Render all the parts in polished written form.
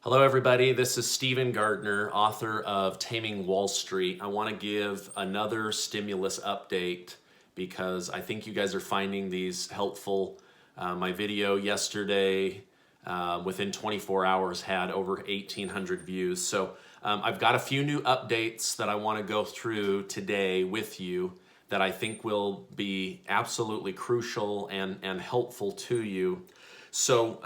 Hello everybody, this is Stephen Gardner, author of Taming Wall Street. I want to give another stimulus update because I think you guys are finding these helpful. My video yesterday, within 24 hours, had over 1,800 views. So I've got a few new updates that I want to go through today with you that I think will be absolutely crucial and helpful to you. So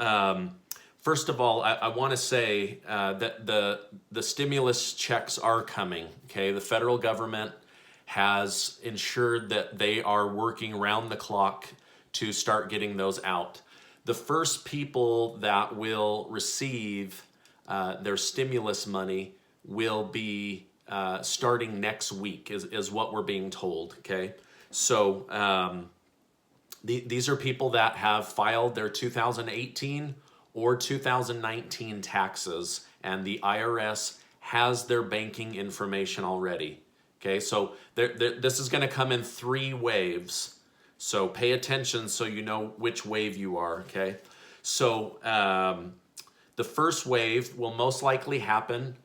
first of all, I want to say that the stimulus checks are coming. Okay, the federal government has ensured that they are working round the clock to start getting those out. The first people that will receive their stimulus money will be starting next week, is what we're being told. Okay, so these are people that have filed their 2018 or 2019 taxes, and the IRS has their banking information already. Okay, so this is going to come in 3 waves. So pay attention so you know which wave you are. Okay, so the first wave will most likely happen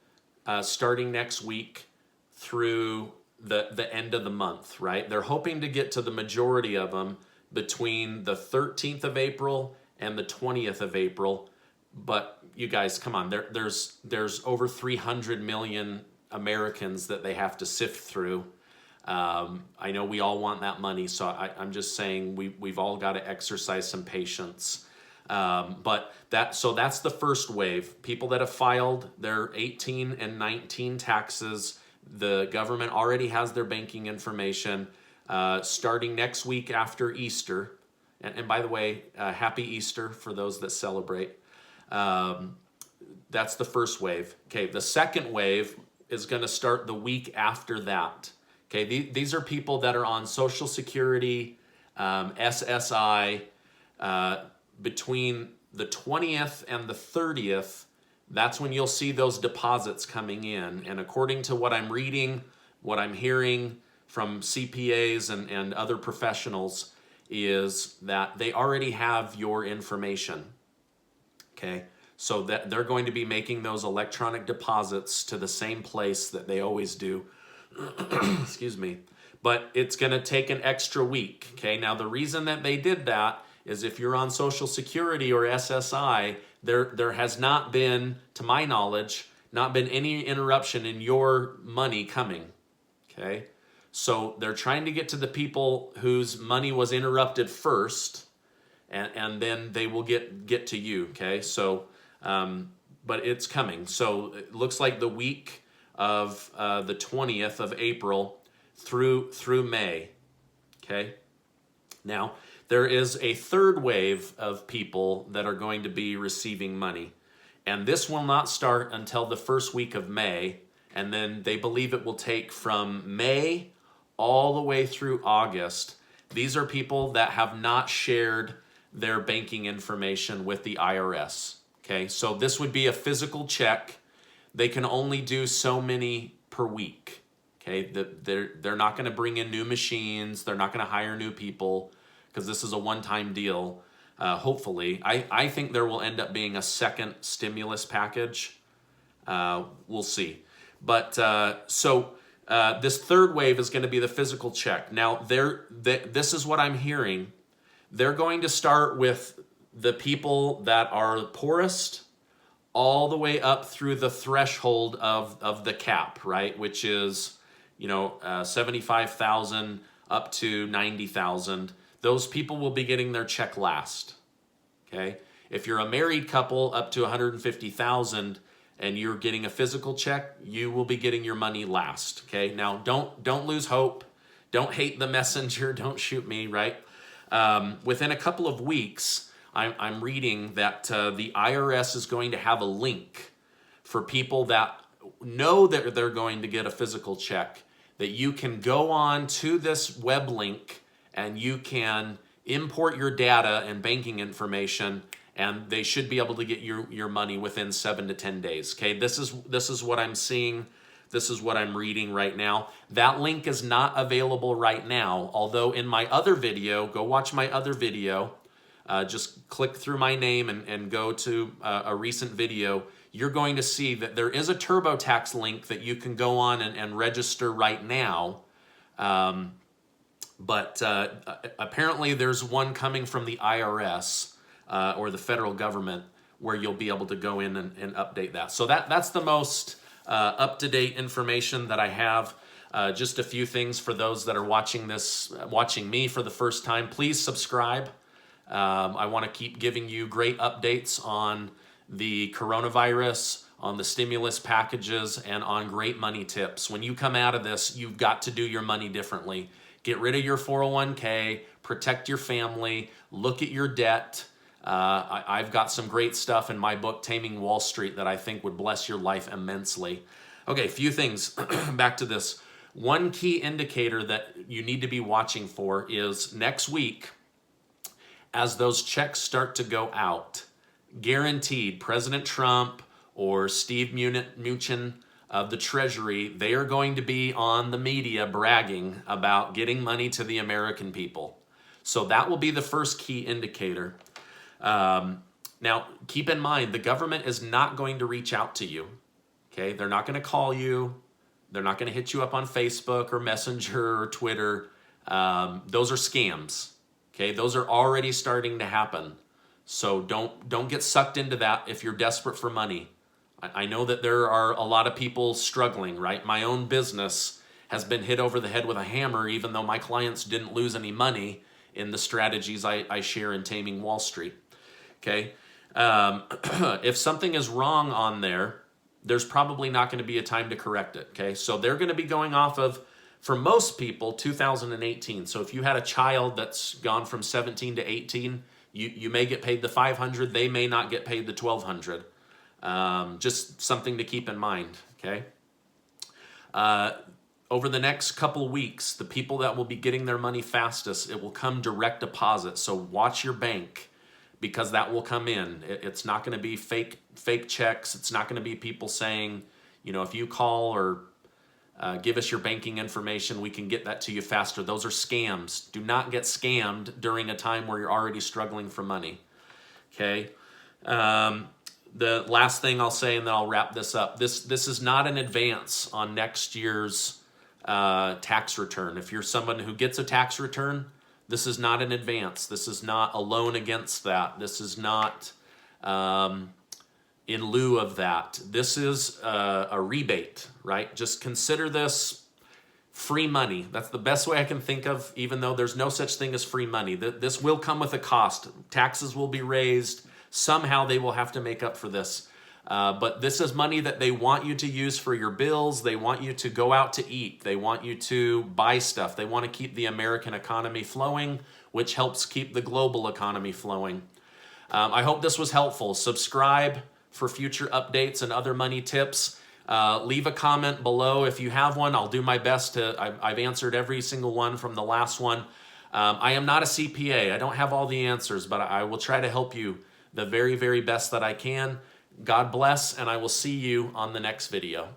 starting next week through the end of the month, right? They're hoping to get to the majority of them between the 13th of April and the 20th of April. But you guys, come on, there's over 300 million Americans that they have to sift through. I know we all want that money, so I'm just saying we've all got to exercise some patience. But that's the first wave. People that have filed their 18 and 19 taxes, the government already has their banking information starting next week after Easter. And by the way, happy Easter for those that celebrate. That's the first wave. Okay, the second wave is going to start the week after that. Okay, these are people that are on Social Security, SSI, between the 20th and the 30th. That's when you'll see those deposits coming in. And according to what I'm reading, what I'm hearing from CPAs and other professionals, is that they already have your information. Okay, so that they're going to be making those electronic deposits to the same place that they always do. Excuse me. But it's going to take an extra week. Okay, now the reason that they did that is if you're on Social Security or SSI, there has not been, to my knowledge, not been any interruption in your money coming. Okay, so they're trying to get to the people whose money was interrupted first, and then they will get to you. Okay, so but it's coming. So it looks like the week of the 20th of April through May. Okay, now there is a third wave of people that are going to be receiving money, and this will not start until the first week of May, and then they believe it will take from May all the way through August. These are people that have not shared their banking information with the IRS. Okay, so this would be a physical check. They can only do so many per week. Okay, they're not going to bring in new machines. They're not going to hire new people because this is a one-time deal. Hopefully, I think there will end up being a second stimulus package. We'll see. But this third wave is going to be the physical check. Now, this is what I'm hearing. They're going to start with the people that are poorest all the way up through the threshold of the cap, right? Which is, 75,000 up to 90,000. Those people will be getting their check last. Okay? If you're a married couple up to 150,000 and you're getting a physical check, you will be getting your money last. Okay? Now, don't lose hope. Don't hate the messenger. Don't shoot me, right? Within a couple of weeks, I'm reading that the IRS is going to have a link for people that know that they're going to get a physical check, that you can go on to this web link and you can import your data and banking information, and they should be able to get your money within 7 to 10 days. Okay, this is what I'm seeing. This is what I'm reading right now. That link is not available right now, although in my other video, go watch my other video, just click through my name and go to a recent video. you're going to see that there is a TurboTax link that you can go on and register right now. But apparently there's one coming from the IRS or the federal government where you'll be able to go in and update that. So that's the most up-to-date information that I have. Just a few things for those that are watching me for the first time. Please subscribe. I want to keep giving you great updates on the coronavirus, on the stimulus packages, and on great money tips. When you come out of this, you've got to do your money differently. Get rid of your 401k, protect your family, look at your debt. I've got some great stuff in my book, Taming Wall Street, that I think would bless your life immensely. Okay, a few things. Back to this. One key indicator that you need to be watching for is next week, as those checks start to go out, guaranteed President Trump or Steve Mnuchin of the Treasury, they are going to be on the media bragging about getting money to the American people. So that will be the first key indicator. Now, keep in mind, the government is not going to reach out to you. Okay, they're not going to call you. They're not going to hit you up on Facebook or Messenger or Twitter. Those are scams. Okay, those are already starting to happen. So don't get sucked into that if you're desperate for money. I know that there are a lot of people struggling, right? My own business has been hit over the head with a hammer, even though my clients didn't lose any money in the strategies I share in Taming Wall Street. Okay, if something is wrong on there, there's probably not going to be a time to correct it. Okay, so they're going to be going off of, for most people, 2018. So if you had a child that's gone from 17 to 18, you may get paid the $500. They may not get paid the $1,200. Just something to keep in mind. Okay. Over the next couple weeks, the people that will be getting their money fastest, it will come direct deposit. So watch your bank, because that will come in. It's not going to be fake checks. It's not going to be people saying, if you call or give us your banking information, we can get that to you faster. Those are scams. Do not get scammed during a time where you're already struggling for money. Okay. The last thing I'll say, and then I'll wrap this up. This is not an advance on next year's tax return. If you're someone who gets a tax return, this is not an advance. This is not a loan against that. This is not in lieu of that. This is a rebate, right? Just consider this free money. That's the best way I can think of, even though there's no such thing as free money. This will come with a cost. Taxes will be raised. Somehow they will have to make up for this. But this is money that they want you to use for your bills. They want you to go out to eat. They want you to buy stuff. They want to keep the American economy flowing, which helps keep the global economy flowing. I hope this was helpful. Subscribe for future updates and other money tips. Leave a comment below if you have one. I'll do my best to. I've answered every single one from the last one. I am not a CPA. I don't have all the answers, but I will try to help you the very, very best that I can. God bless, and I will see you on the next video.